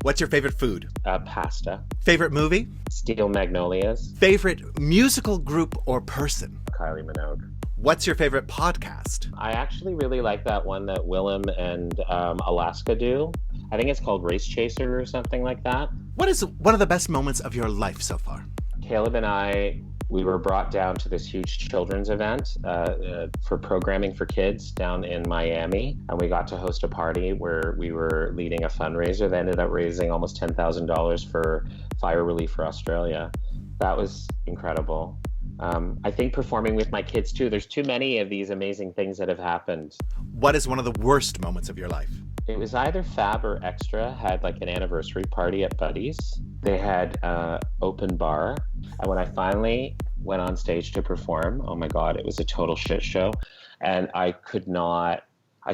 What's your favorite food? Pasta. Favorite movie? Steel Magnolias. Favorite musical group or person? Kylie Minogue. What's your favorite podcast? I actually really like that one that Willem and Alaska do. I think it's called Race Chaser or something like that. What is one of the best moments of your life so far? Caleb and I we were brought down to this huge children's event for programming for kids down in Miami. And we got to host a party where we were leading a fundraiser that ended up raising almost $10,000 for fire relief for Australia. That was incredible. I think performing with my kids too, there's too many of these amazing things that have happened. What is one of the worst moments of your life? It was either Fab or Extra had like an anniversary party at Buddy's. They had open bar. And when I finally went on stage to perform, oh my God, it was a total shit show. And I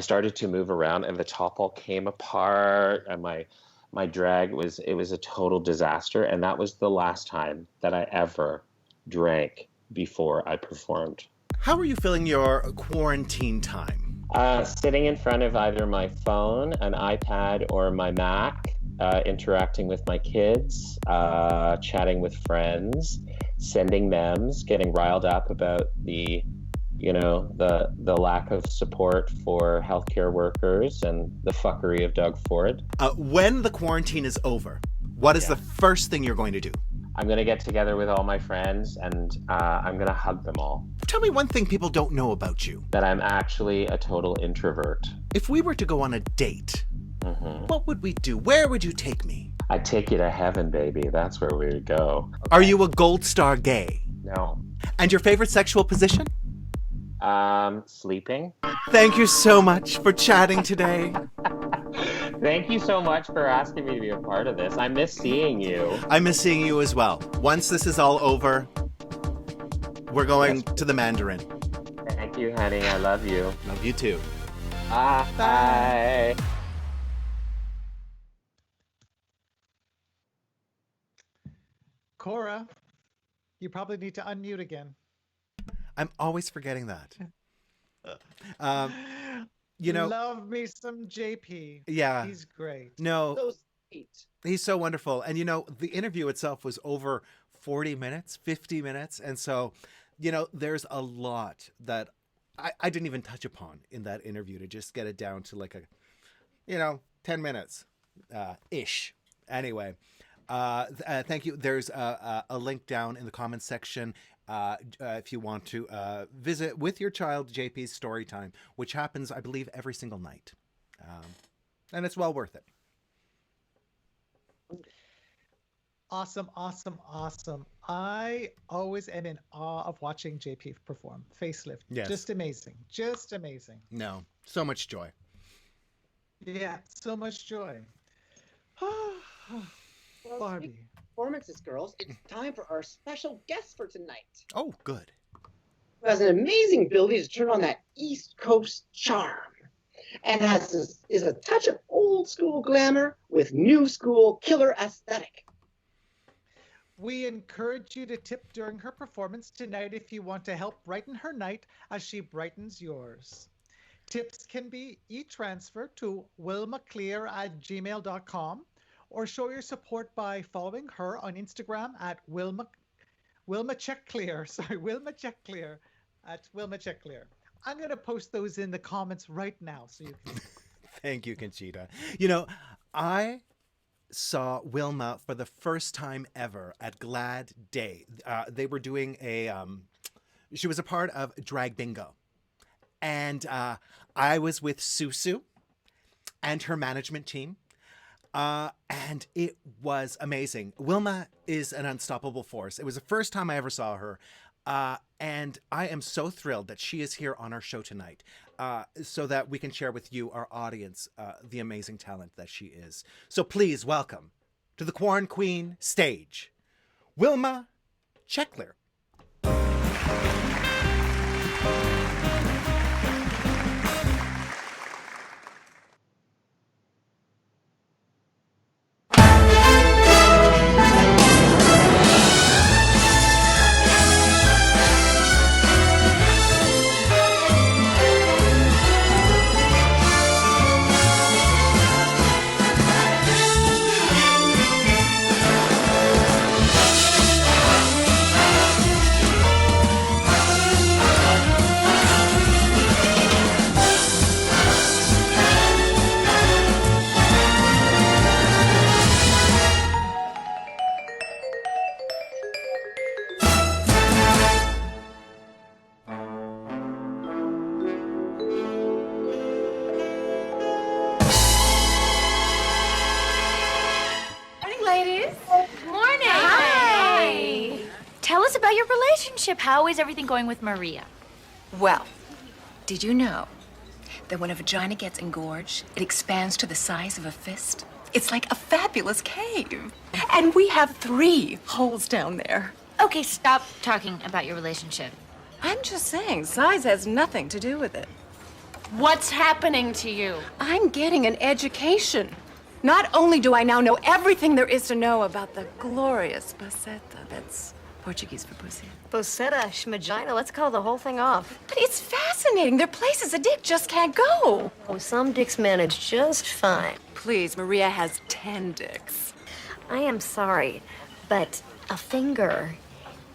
started to move around and the top all came apart and my drag it was a total disaster. And that was the last time that I ever drank before I performed. How are you feeling your quarantine time? Sitting in front of either my phone, an iPad, or my Mac, interacting with my kids, chatting with friends, sending memes, getting riled up about the lack of support for healthcare workers and the fuckery of Doug Ford. When the quarantine is over, what is the first thing you're going to do? I'm going to get together with all my friends and I'm going to hug them all. Tell me one thing people don't know about you. That I'm actually a total introvert. If we were to go on a date, what would we do? Where would you take me? I'd take you to heaven, baby. That's where we would go. Okay. Are you a gold star gay? No. And your favorite sexual position? Sleeping. Thank you so much for chatting today. Thank you so much for asking me to be a part of this. I miss seeing you. I miss seeing you as well. Once this is all over, we're going to the Mandarin. Thank you, honey. I love you. Love you too. Bye. Bye. Cora, you probably need to unmute again. I'm always forgetting that. Love me some JP. Yeah. He's great. No. So sweet. He's so wonderful. And the interview itself was over 40 minutes, 50 minutes. And so, there's a lot that I didn't even touch upon in that interview to just get it down to like 10 minutes ish. Anyway, thank you. There's a link down in the comments section. If you want to visit with your child JP's story time, which happens, I believe, every single night. And it's well worth it. Awesome, awesome, awesome. I always am in awe of watching JP perform. Facelift. Yes. Just amazing. Just amazing. No, so much joy. Yeah, so much joy. Barbie. Performances, girls. It's time for our special guest for tonight. Oh, good. Who has an amazing ability to turn on that East Coast charm and is a touch of old school glamour with new school killer aesthetic. We encourage you to tip during her performance tonight if you want to help brighten her night as she brightens yours. Tips can be e-transfer to wilmaclear@gmail.com or show your support by following her on Instagram at Wilma Checkclear. Sorry, Wilma Checkclear at Wilma Checkclear. I'm going to post those in the comments right now so you can. Thank you, Conchita. I saw Wilma for the first time ever at Glad Day. They were doing she was a part of Drag Bingo. And I was with Susu and her management team. And it was amazing. Wilma is an unstoppable force. It was the first time I ever saw her. And I am so thrilled that she is here on our show tonight, so that we can share with you, our audience, the amazing talent that she is. So please welcome to the QuaranQueened stage, Wilma Checkclear. relationship? How is everything going with Maria? Well, did you know that when a vagina gets engorged, it expands to the size of a fist? It's like a fabulous cave. And we have 3 holes down there. Okay, stop talking about your relationship. I'm just saying, size has nothing to do with it. What's happening to you? I'm getting an education. Not only do I now know everything there is to know about the glorious Boceta, that's Portuguese for pussy. Boceta, schmagina, let's call the whole thing off. But it's fascinating. There are places a dick just can't go. Oh, some dicks manage just fine. Please, Maria has 10 dicks. I am sorry, but a finger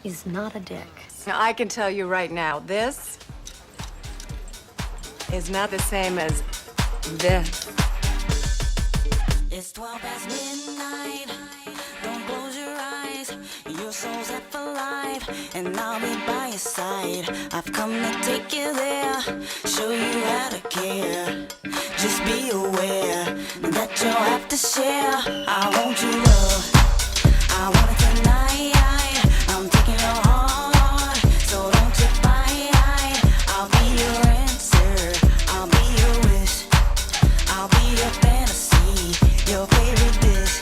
is not a dick. Now, I can tell you right now, this is not the same as this. It's 12 past midnight. Don't close your eyes. Your soul's set for life, and I'll be by your side. I've come to take you there, show you how to care. Just be aware that you'll have to share. I want your love. I want it tonight. I'm taking your heart, so don't you fight. I'll be your answer. I'll be your wish. I'll be your fantasy, your favorite dish.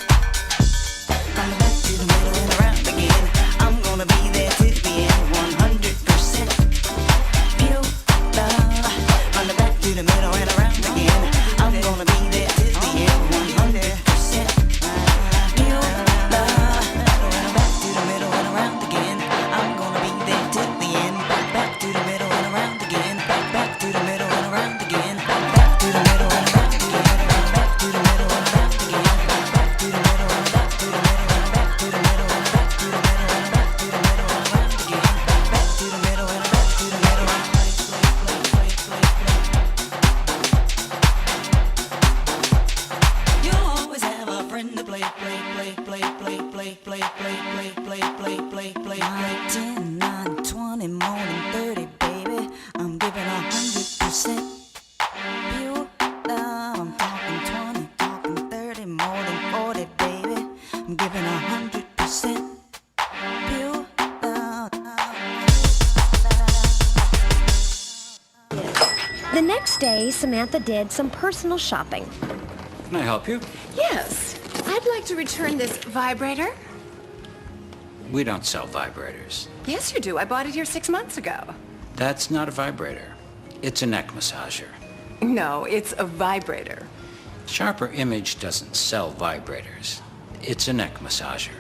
From the back to the middle and around again, I'm gonna be there till the end, 100% pure love. From the back to the middle and around again, I'm gonna be there till the end, 100% pure love. From the back to the middle and around again, I'm gonna be there till the end. Back to the middle and around again, back to the middle and around again, back to the middle and around again, back to the middle and around again, back to the middle and back to the middle and back to the middle and back to the middle and back to the middle and around again, back to the middle and back to the middle and you'll always have a friend to play. 10, 9, 20, more than 30, baby. I'm giving 100% pure love. I'm talking 20, talking 30, more than 40, baby. I'm giving 100% pure love. The next day, Samantha did some personal shopping. Can I help you? Yes, I'd like to return this vibrator. We don't sell vibrators. Yes, you do. I bought it here 6 months ago. That's not a vibrator. It's a neck massager. No, it's a vibrator. Sharper Image doesn't sell vibrators. It's a neck massager.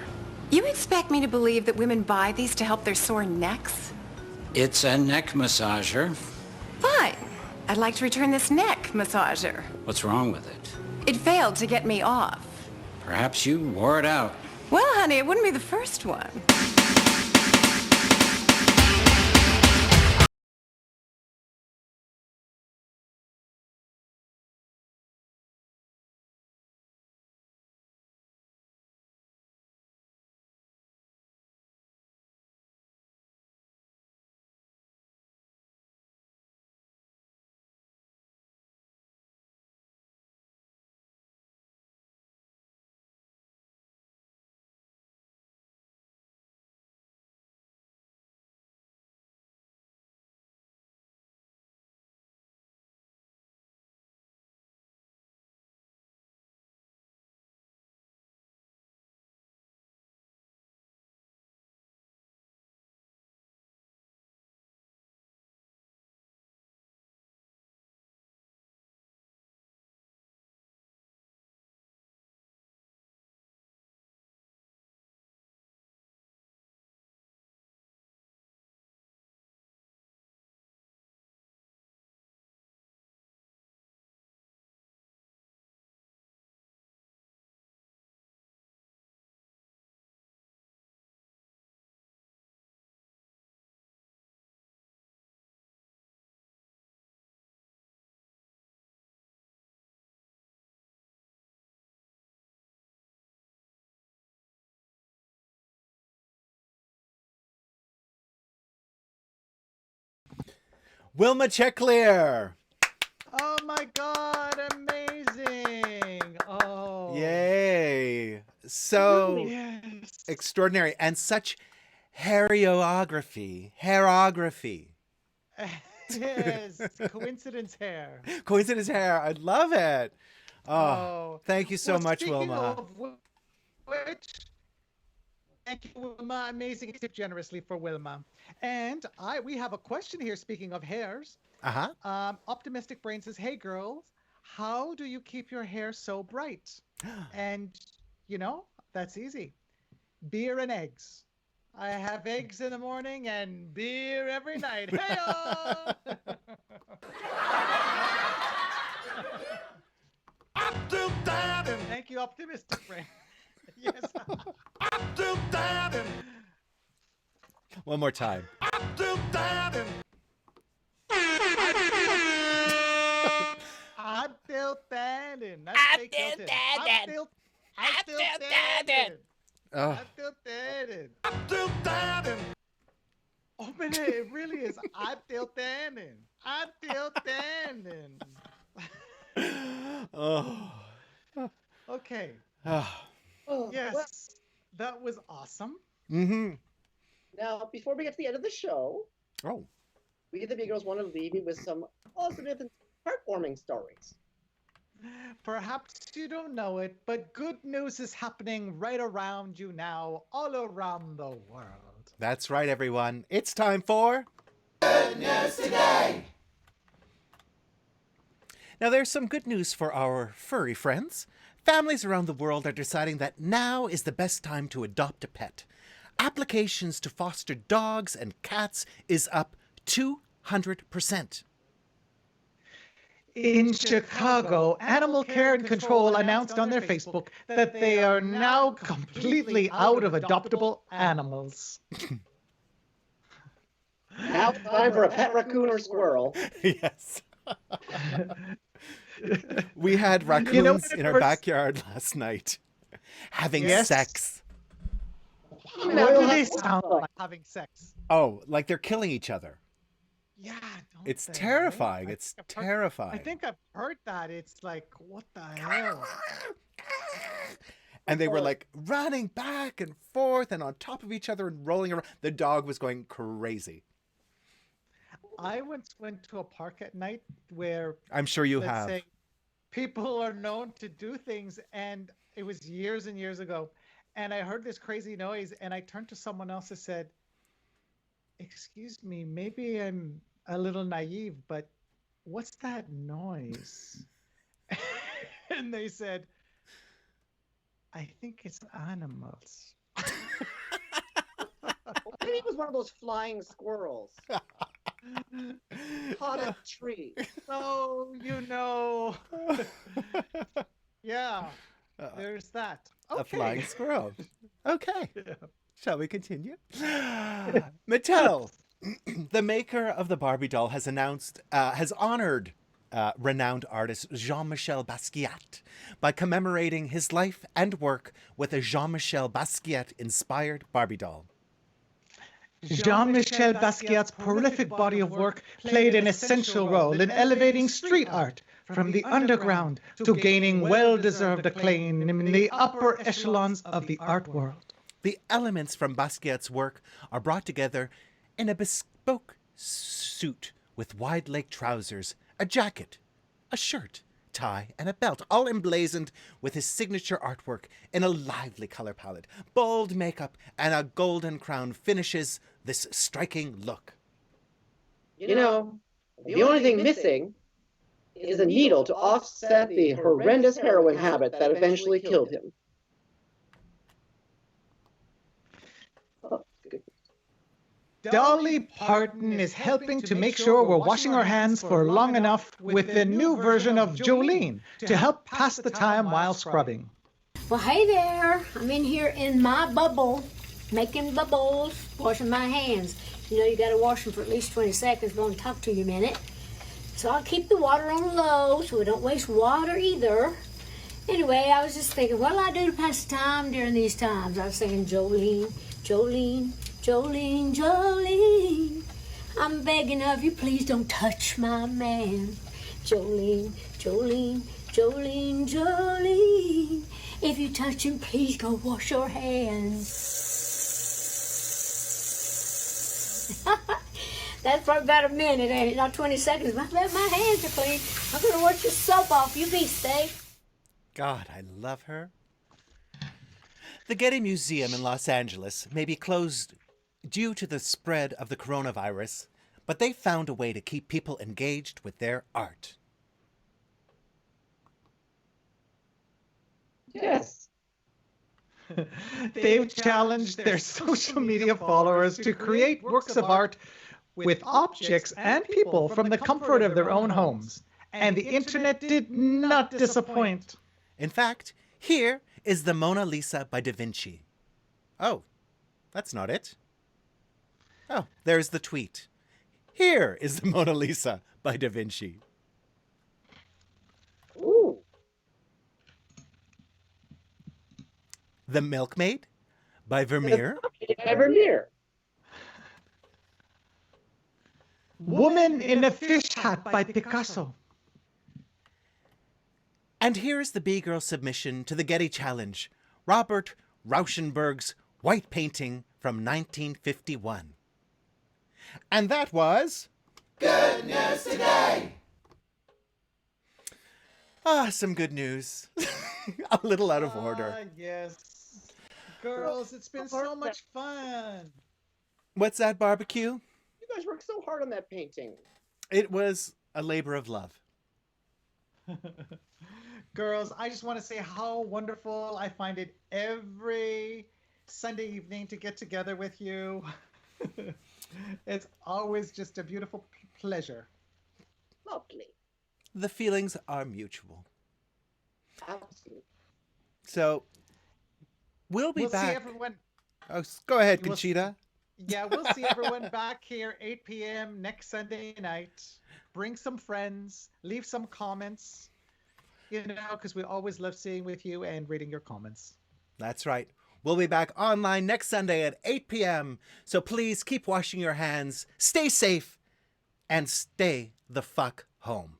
You expect me to believe that women buy these to help their sore necks? It's a neck massager. Fine. I'd like to return this neck massager. What's wrong with it? It failed to get me off. Perhaps you wore it out. Well, honey, it wouldn't be the first one. Wilma Checklear. Oh my God, amazing. Oh. Yay. So Yes. extraordinary and such Hairography. Yes, coincidence hair. Coincidence hair. I love it. Oh, thank you so well, much, speaking Wilma. of which, thank you, Wilma. Amazing. Tip generously for Wilma. And we have a question here. Speaking of hairs, Optimistic Brain says, "Hey girls, how do you keep your hair so bright?" And you know, that's easy. Beer and eggs. I have eggs in the morning and beer every night. Hey-o! Thank you, Optimistic Brain. Yes. One more time. I'm still standing. I'm still standing. Oh. I'm still standing. Oh man, it really is. I'm still standing. I'm still standing. Oh. Okay. Oh, Yes, well, that was awesome. Mm-hmm. now, before we get to the end of the show, we the B-Girls want to leave you with some positive and heartwarming stories. Perhaps you don't know it, but good news is happening right around you now, all around the world. That's right, everyone. It's time for Good News Today. Now, there's some good news for our furry friends. Families around the world are deciding that now is the best time to adopt a pet. Applications to foster dogs and cats is up 200%. In Chicago, Animal Care and Control announced on their Facebook that they are now completely out of adoptable animals. Now it's time for a pet raccoon or squirrel. Yes. We had raccoons in our backyard last night having sex. What do they sound like having sex? Oh, like they're killing each other. Yeah, It's terrifying. It's terrifying. I think I've heard that. It's like, what the hell? And they were like running back and forth and on top of each other and rolling around. The dog was going crazy. I once went to a park at night where I'm sure you let's have. say, people are known to do things, and it was years and years ago. And I heard this crazy noise, and I turned to someone else and said, "Excuse me, maybe I'm a little naive, but what's that noise?" And they said, "I think it's animals." Maybe it was one of those flying squirrels. Caught a tree. So, you know. Yeah, there's that. Okay. A flying squirrel. Okay. Yeah. Shall we continue? Mattel, the maker of the Barbie doll, has honored renowned artist Jean-Michel Basquiat by commemorating his life and work with a Jean-Michel Basquiat-inspired Barbie doll. Jean-Michel Basquiat's prolific body of work played an essential role in elevating street art from the underground to gaining well-deserved acclaim in the upper echelons of the art world. The elements from Basquiat's work are brought together in a bespoke suit with wide leg trousers, a jacket, a shirt, tie, and a belt, all emblazoned with his signature artwork in a lively color palette. Bold makeup and a golden crown finishes this striking look. You know, the only thing missing is a needle to offset the horrendous heroin habit that eventually killed him. Dolly Parton is helping to make sure we're washing our hands for long enough with the new version of Jolene to help pass the time while scrubbing. Well, hey there. I'm in here in my bubble, making bubbles, washing my hands. You know you got to wash them for at least 20 seconds. I'm going to talk to you a minute. So I'll keep the water on low so we don't waste water either. Anyway, I was just thinking, what'll I do to pass the time during these times? I was thinking, Jolene, Jolene, Jolene, Jolene, I'm begging of you, please don't touch my man. Jolene, Jolene, Jolene, Jolene, if you touch him, please go wash your hands. That's for about a minute, ain't it? Not 20 seconds. My hands are clean. I'm going to wash your soap off. You be safe. God, I love her. The Getty Museum in Los Angeles may be closed due to the spread of the coronavirus, but they found a way to keep people engaged with their art. Yes. They've challenged their social media followers to create works of art with objects and people from the comfort of their own homes. And the internet did not disappoint. In fact, here is the Mona Lisa by Da Vinci. Oh, that's not it. Oh, there's the tweet. Here is the Mona Lisa by Da Vinci. Ooh. The Milkmaid by Vermeer. By Vermeer. Woman in a Fish Hat by Picasso. And here's the B-Girl submission to the Getty Challenge, Robert Rauschenberg's white painting from 1951. And that was... Good News Today! Some good news. A little out of order. Yes. Girls, it's been so much fun. What's that, barbecue? You guys worked so hard on that painting. It was a labor of love. Girls, I just want to say how wonderful I find it every Sunday evening to get together with you. It's always just a beautiful pleasure. Lovely. The feelings are mutual. Absolutely. So, we'll be We'll back. see everyone. Oh, go ahead, We'll Conchita. Yeah, we'll see everyone back here 8 p.m. next Sunday night. Bring some friends. Leave some comments. You know, because we always love seeing with you and reading your comments. That's right. We'll be back online next Sunday at 8 p.m. So please keep washing your hands, stay safe, and stay the fuck home.